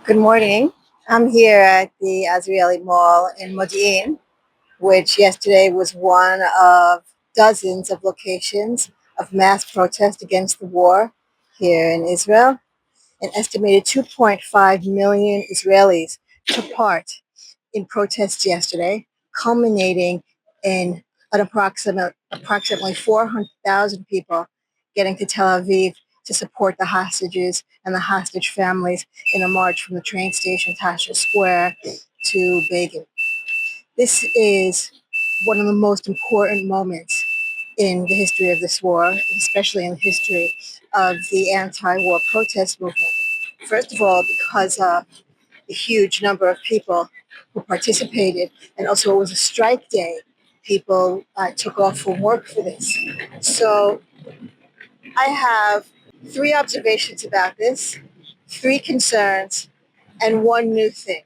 Good morning. I'm here at the Azrieli Mall in Modi'in, which yesterday was one of dozens of locations of mass protest against the war here in Israel. An estimated 2.5 million Israelis took part in protests yesterday, culminating in approximately 400,000 people getting to Tel Aviv to support the hostages and the hostage families in a march from the train station Tasha Square to Begin. This is one of the most important moments in the history of this war, especially in the history of the anti-war protest movement. First of all, because the huge number of people who participated, and also it was a strike day. People took off from work for this. So I have three observations about this, three concerns, and one new thing.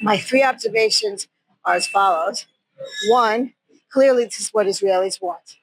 My three observations are as follows. One, clearly this is what Israelis want.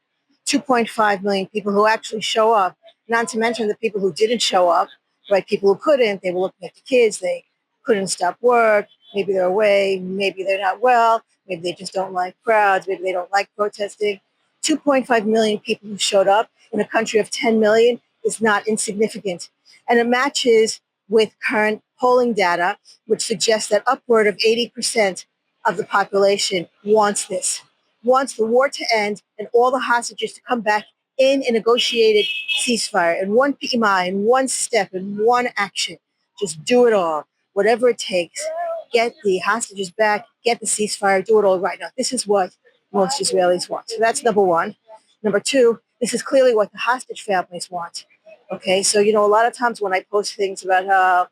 2.5 million people who actually show up, not to mention the people who didn't show up, right? People who couldn't, they were looking at the kids, they couldn't stop work, maybe they're away, maybe they're not well, maybe they just don't like crowds, maybe they don't like protesting. 2.5 million people who showed up in a country of 10 million is not insignificant. And it matches with current polling data, which suggests that upward of 80% of the population wants this, wants the war to end and all the hostages to come back in a negotiated ceasefire, in one PMI, in one step, in one action. Just do it all, whatever it takes. Get the hostages back, get the ceasefire, do it all right now. This is what most Israelis want. So that's number one. Number two, this is clearly what the hostage families want. Okay, so, a lot of times when I post things about how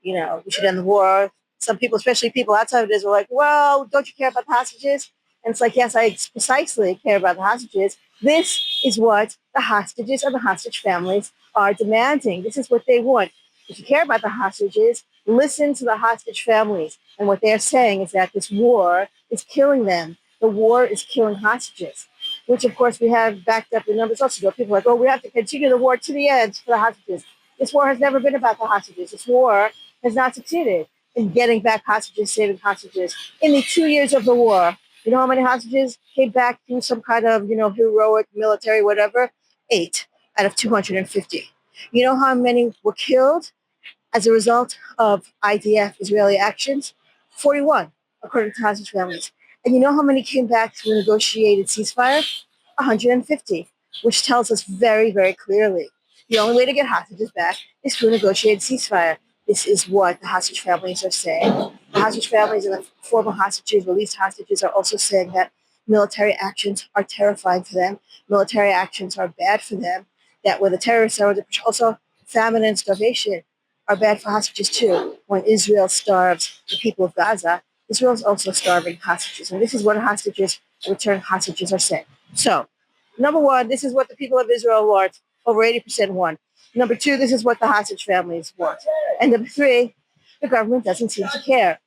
we should end the war. Some people, especially people outside of Israel, are like, well, don't you care about the hostages? And it's like, yes, I precisely care about the hostages. This is what the hostages and the hostage families are demanding. This is what they want. If you care about the hostages, listen to the hostage families. And what they're saying is that this war is killing them. The war is killing hostages, which of course we have backed up in numbers also. People are like, oh, we have to continue the war to the end for the hostages. This war has never been about the hostages. This war has not succeeded in getting back hostages, saving hostages. In the 2 years of the war, you know how many hostages came back through some kind of, heroic military, whatever? 8 out of 250. You know how many were killed as a result of IDF Israeli actions? 41, according to hostage families. And you know how many came back through a negotiated ceasefire? 150, which tells us very, very clearly the only way to get hostages back is through a negotiated ceasefire. This is what the hostage families are saying. The hostage families and the former hostages, released hostages, are also saying that military actions are terrifying for them. Military actions are bad for them. That where the terrorists are, also famine and starvation are bad for hostages too. When Israel starves the people of Gaza, Israel is also starving hostages. And this is what hostages, returned hostages, are saying. So, number one, this is what the people of Israel want. Over 80% want. Number two, this is what the hostage families want. And number three, the government doesn't seem to care.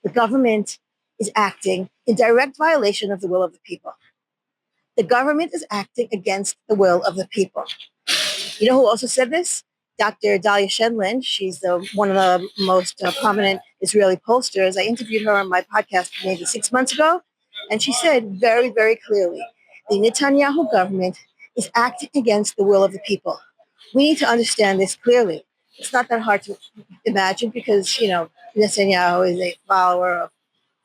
The government is acting in direct violation of the will of the people. The government is acting against the will of the people. You know who also said this? Dr. Dalia Shenlin. She's one of the most prominent Israeli pollsters. I interviewed her on my podcast maybe 6 months ago, and she said very, very clearly, the Netanyahu government is acting against the will of the people. We need to understand this clearly. It's not that hard to imagine because, Netanyahu is a follower of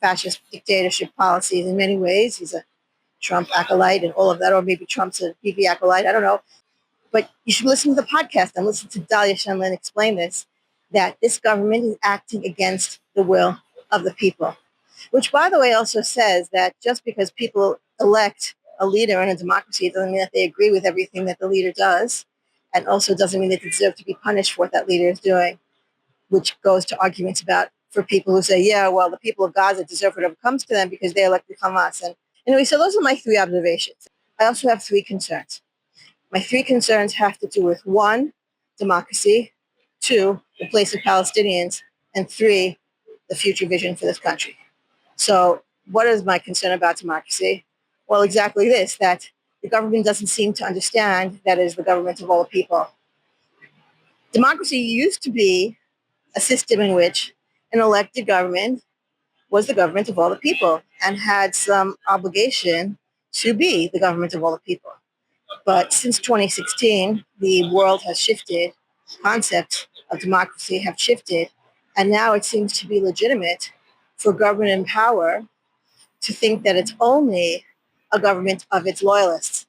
fascist dictatorship policies in many ways. He's a Trump acolyte and all of that, or maybe Trump's a Bibi acolyte. I don't know. But you should listen to the podcast and listen to Dalia Shenlin explain this, that this government is acting against the will of the people. Which, by the way, also says that just because people elect a leader in a democracy, it doesn't mean that they agree with everything that the leader does, and also doesn't mean they deserve to be punished for what that leader is doing, which goes to arguments about for people who say, yeah, well, the people of Gaza deserve whatever comes to them because they elected Hamas. And anyway, so those are my three observations. I also have three concerns. My three concerns have to do with one, democracy, two, the place of Palestinians, and three, the future vision for this country. So, what is my concern about democracy? Well, exactly this, that the government doesn't seem to understand that it is the government of all people. Democracy used to be a system in which an elected government was the government of all the people and had some obligation to be the government of all the people. But since 2016, the world has shifted, concepts of democracy have shifted, and now it seems to be legitimate for government in power to think that it's only a government of its loyalists,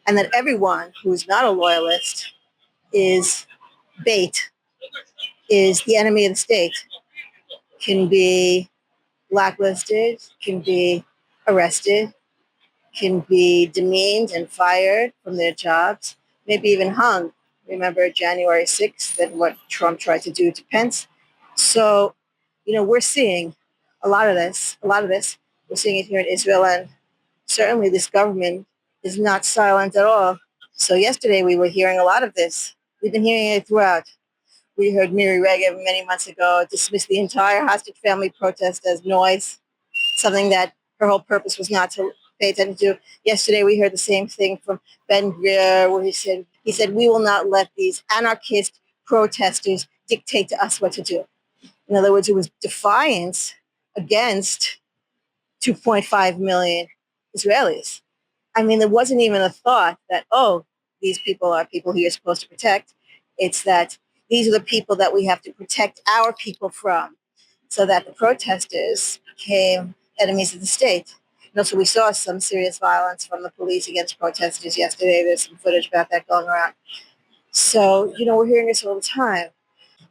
and that everyone who is not a loyalist is bait, is the enemy of the state, can be blacklisted, can be arrested, can be demeaned and fired from their jobs, maybe even hung. Remember January 6th and what Trump tried to do to Pence? So, we're seeing a lot of this. We're seeing it here in Israel, and certainly this government is not silent at all. So yesterday we were hearing a lot of this. We've been hearing it throughout. We heard Miri Regev many months ago dismiss the entire hostage family protest as noise, something that her whole purpose was not to pay attention to. Yesterday we heard the same thing from Ben Greer, where he said we will not let these anarchist protesters dictate to us what to do. In other words, it was defiance against 2.5 million Israelis. I mean, there wasn't even a thought that, oh, these people are people who you're supposed to protect. It's that these are the people that we have to protect our people from, so that the protesters became enemies of the state. So we saw some serious violence from the police against protesters yesterday. There's some footage about that going around. So, we're hearing this all the time.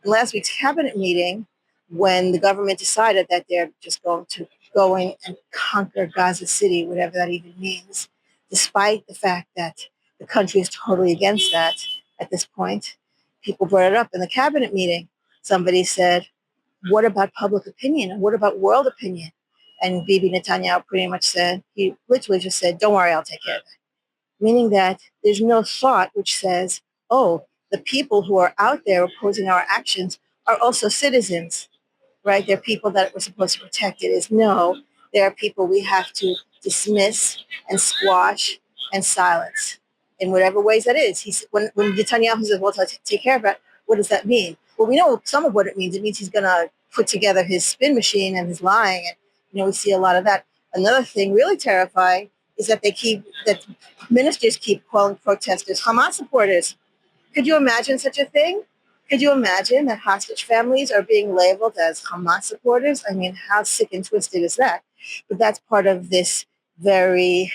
In last week's cabinet meeting, when the government decided that they're just going and conquer Gaza City, whatever that even means, despite the fact that the country is totally against that at this point, people brought it up in the cabinet meeting. Somebody said, what about public opinion? And what about world opinion? And Bibi Netanyahu pretty much said, he literally just said, don't worry, I'll take care of it. Meaning that there's no thought which says, oh, the people who are out there opposing our actions are also citizens, right? They're people that we're supposed to protect. It is no, there are people we have to dismiss and squash and silence in whatever ways that is. When Netanyahu says, well, take care of it, what does that mean? Well, we know some of what it means. It means he's going to put together his spin machine and his lying. And, we see a lot of that. Another thing really terrifying is that that ministers keep calling protesters Hamas supporters. Could you imagine such a thing? Could you imagine that hostage families are being labeled as Hamas supporters? I mean, how sick and twisted is that? But that's part of this very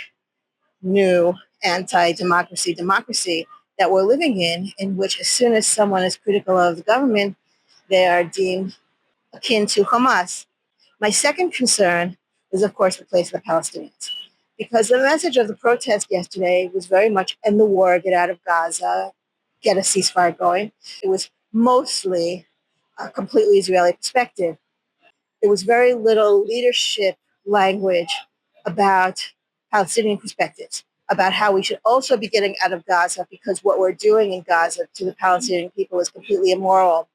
new democracy that we're living in which as soon as someone is critical of the government, they are deemed akin to Hamas. My second concern is, of course, the place of the Palestinians. Because the message of the protest yesterday was very much end the war, get out of Gaza, get a ceasefire going. It was mostly a completely Israeli perspective. There was very little leadership language about Palestinian perspectives, about how we should also be getting out of Gaza because what we're doing in Gaza to the Palestinian people is completely immoral.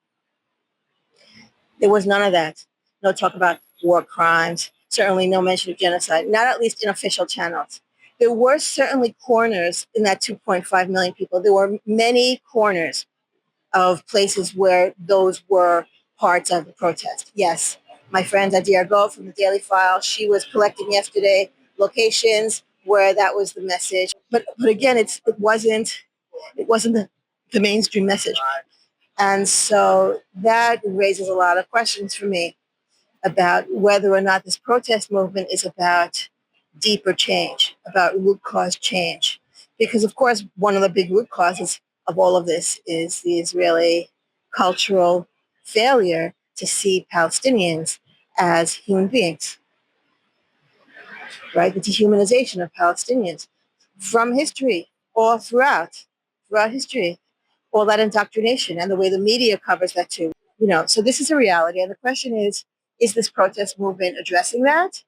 There was none of that. No talk about war crimes, certainly no mention of genocide, not at least in official channels. There were certainly corners in that 2.5 million people. There were many corners of places where those were parts of the protest. Yes, my friend Adir Go from the Daily File, she was collecting yesterday locations where that was the message. But again, it wasn't the mainstream message. And so that raises a lot of questions for me about whether or not this protest movement is about deeper change, about root cause change. Because, of course, one of the big root causes of all of this is the Israeli cultural failure to see Palestinians as human beings, right? The dehumanization of Palestinians from history, all throughout history, all that indoctrination and the way the media covers that too. So this is a reality. And the question is this protest movement addressing that?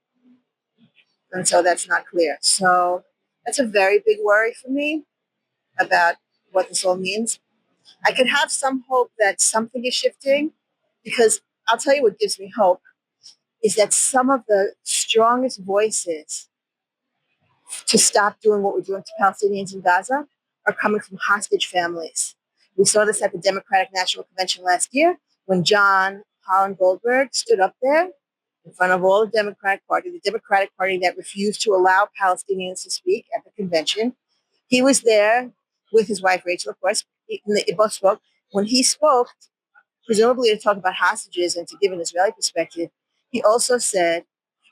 And so that's not clear. So that's a very big worry for me about what this all means. I can have some hope that something is shifting because I'll tell you what gives me hope is that some of the strongest voices to stop doing what we're doing to Palestinians in Gaza are coming from hostage families. We saw this at the Democratic National Convention last year. when John Holland Goldberg stood up there in front of all the Democratic Party that refused to allow Palestinians to speak at the convention. He was there with his wife Rachel, of course. They both spoke. When he spoke, presumably to talk about hostages and to give an Israeli perspective, he also said,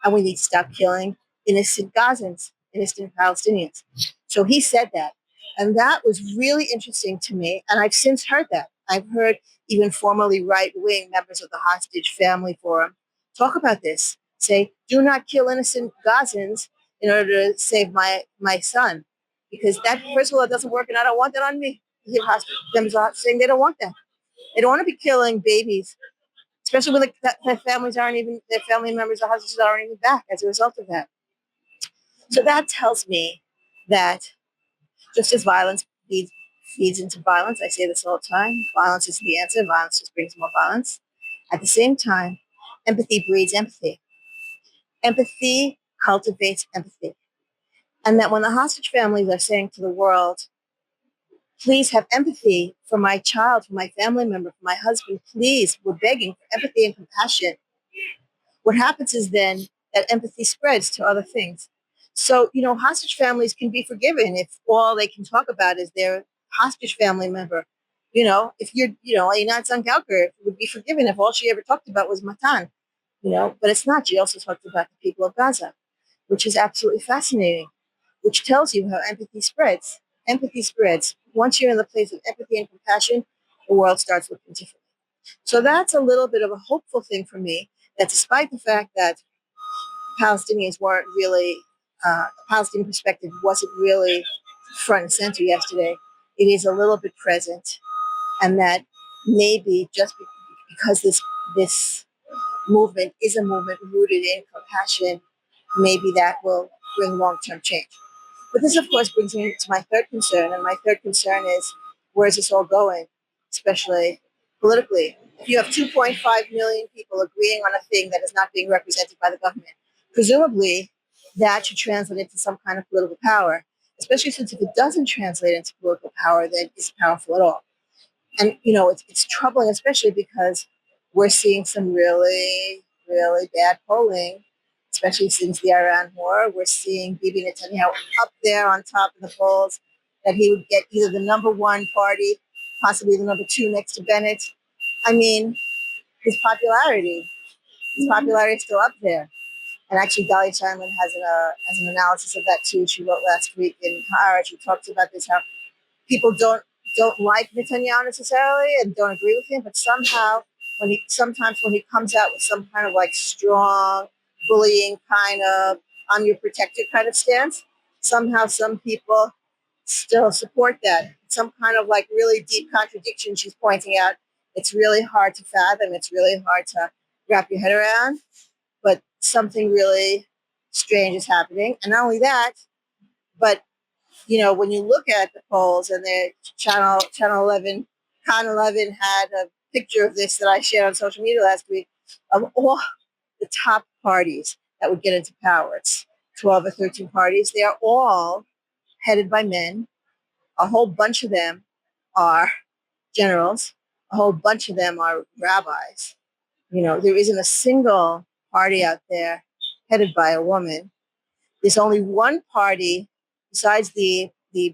and we need to stop killing innocent Gazans, innocent Palestinians. So he said that. And that was really interesting to me. And I've since heard that. I've heard even formerly right wing members of the Hostage Family Forum talk about this, say, do not kill innocent Gazans in order to save my son. Because that, first of all, it doesn't work, and I don't want that on me. You have hostage members saying they don't want that. They don't want to be killing babies, especially when their families aren't even, their family members or husbands aren't even back as a result of that. So that tells me that just as violence feeds into violence, I say this all the time, violence isn't the answer, violence just brings more violence. At the same time, empathy breeds empathy. Empathy cultivates empathy. And that when the hostage families are saying to the world, please have empathy for my child, for my family member, for my husband, please, we're begging for empathy and compassion. What happens is then that empathy spreads to other things. So, hostage families can be forgiven if all they can talk about is their hostage family member. If Einat Zangalker would be forgiven if all she ever talked about was Matan, but it's not. She also talked about the people of Gaza, which is absolutely fascinating, which tells you how empathy spreads. Empathy spreads. Once you're in the place of empathy and compassion, the world starts looking different. So that's a little bit of a hopeful thing for me, that despite the fact that Palestinians weren't really, Palestinian perspective wasn't really front and center yesterday, it is a little bit present. And that maybe just because this movement is a movement rooted in compassion, maybe that will bring long-term change. But this, of course, brings me to my third concern. And my third concern is, where is this all going, especially politically? If you have 2.5 million people agreeing on a thing that is not being represented by the government, presumably that should translate into some kind of political power, especially since if it doesn't translate into political power, then it's powerful at all. And it's troubling, especially because we're seeing some really, really bad polling, especially since the Iran war. We're seeing Bibi Netanyahu up there on top of the polls, that he would get either the number one party, possibly the number two next to Bennett. I mean, his popularity is still up there. And actually, Dali Chapman has an analysis of that too. She wrote last week in Haaretz. She talks about this, how people don't like Netanyahu necessarily and don't agree with him, but somehow sometimes when he comes out with some kind of like strong bullying kind of I'm your protector kind of stance, somehow some people still support that. Some kind of like really deep contradiction she's pointing out. It's really hard to fathom. It's really hard to wrap your head around, but something really strange is happening. And not only that, but when you look at the polls, and the channel 11, Con 11 had a picture of this that I shared on social media last week, of all the top parties that would get into power. It's 12 or 13 parties. They are all headed by men. A whole bunch of them are generals. A whole bunch of them are rabbis. There isn't a single party out there headed by a woman. There's only one party, besides the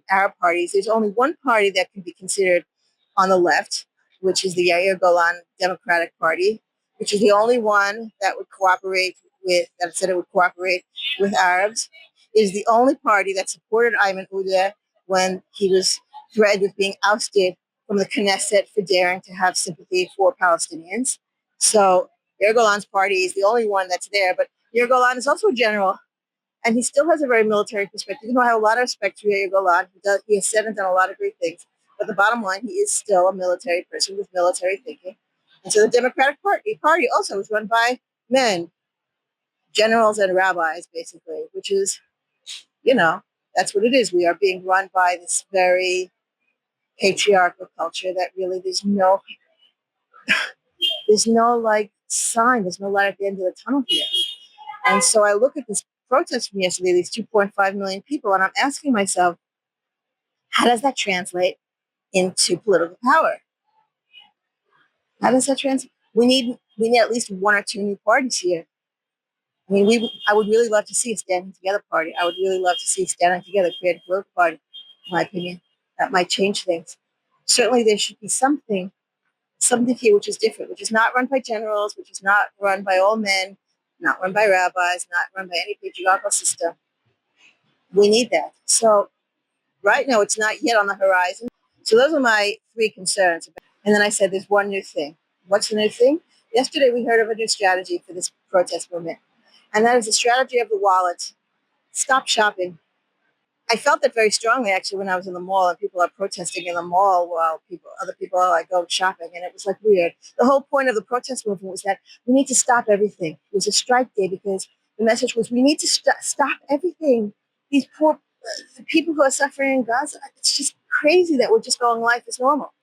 Arab parties, there's only one party that can be considered on the left, which is the Yair Golan Democratic Party, which is the only one that would that said it would cooperate with Arabs. It is the only party that supported Ayman Udeh when he was threatened with being ousted from the Knesset for daring to have sympathy for Palestinians. So Yair Golan's party is the only one that's there, but Yair Golan is also a general, and he still has a very military perspective. I have a lot of respect for Yair Golan. He has said and done a lot of great things. But the bottom line, he is still a military person with military thinking. And so the Democratic Party also is run by men, generals and rabbis, basically, which is, that's what it is. We are being run by this very patriarchal culture that really there's no like sign, there's no light at the end of the tunnel here. And so I look at this protest from yesterday, these 2.5 million people, and I'm asking myself, how does that translate into political power? How does that translate? We need at least one or two new parties here. I mean, I would really love to see a standing together party. I would really love to see a standing together creative growth party. In my opinion, that might change things. Certainly, there should be something here which is different, which is not run by generals, which is not run by all men, not run by rabbis, not run by any patriarchal system. We need that. So right now, it's not yet on the horizon. So those are my three concerns. And then I said, there's one new thing. What's the new thing? Yesterday, we heard of a new strategy for this protest movement, and that is the strategy of the wallet. Stop shopping. I felt that very strongly actually when I was in the mall and people are protesting in the mall while other people are like go shopping, and it was like weird. The whole point of the protest movement was that we need to stop everything. It was a strike day because the message was we need to stop everything. These poor people who are suffering in Gaza. It's just crazy that we're just going life as normal.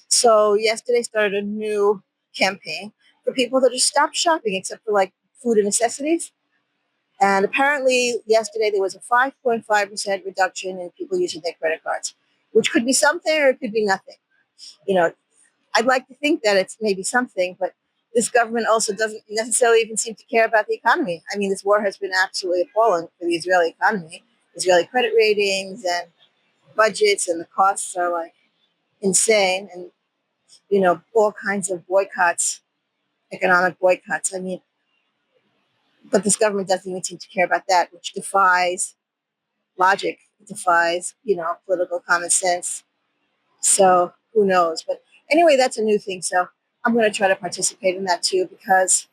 So yesterday started a new campaign for people to just stop shopping except for like food and necessities. And apparently, yesterday there was a 5.5% reduction in people using their credit cards, which could be something or it could be nothing. You know, I'd like to think that it's maybe something, but this government also doesn't necessarily even seem to care about the economy. I mean, this war has been absolutely appalling for the Israeli economy. Israeli credit ratings and budgets and the costs are like insane. And, all kinds of boycotts, economic boycotts. I mean, but this government doesn't even seem to care about that, which defies logic. It defies, political common sense. So who knows? But anyway, that's a new thing. So I'm going to try to participate in that too because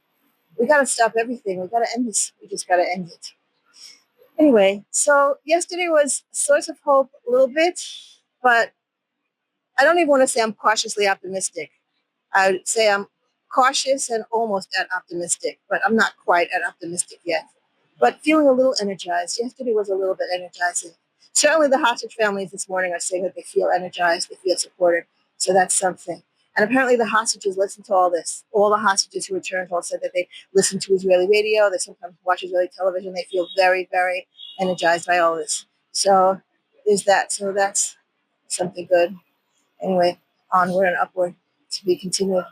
we got to stop everything. We got to end this. We just got to end it. Anyway, so yesterday was a source of hope a little bit, but I don't even want to say I'm cautiously optimistic. I would say I'm cautious and almost at optimistic, but I'm not quite at optimistic yet. But feeling a little energized. Yesterday was a little bit energizing. Certainly, the hostage families this morning are saying that they feel energized, they feel supported. So that's something. And apparently, the hostages listen to all this. All the hostages who returned all said that they listen to Israeli radio, they sometimes watch Israeli television. They feel very, very energized by all this. So there's that. So that's something good. Anyway, onward and upward to be continued.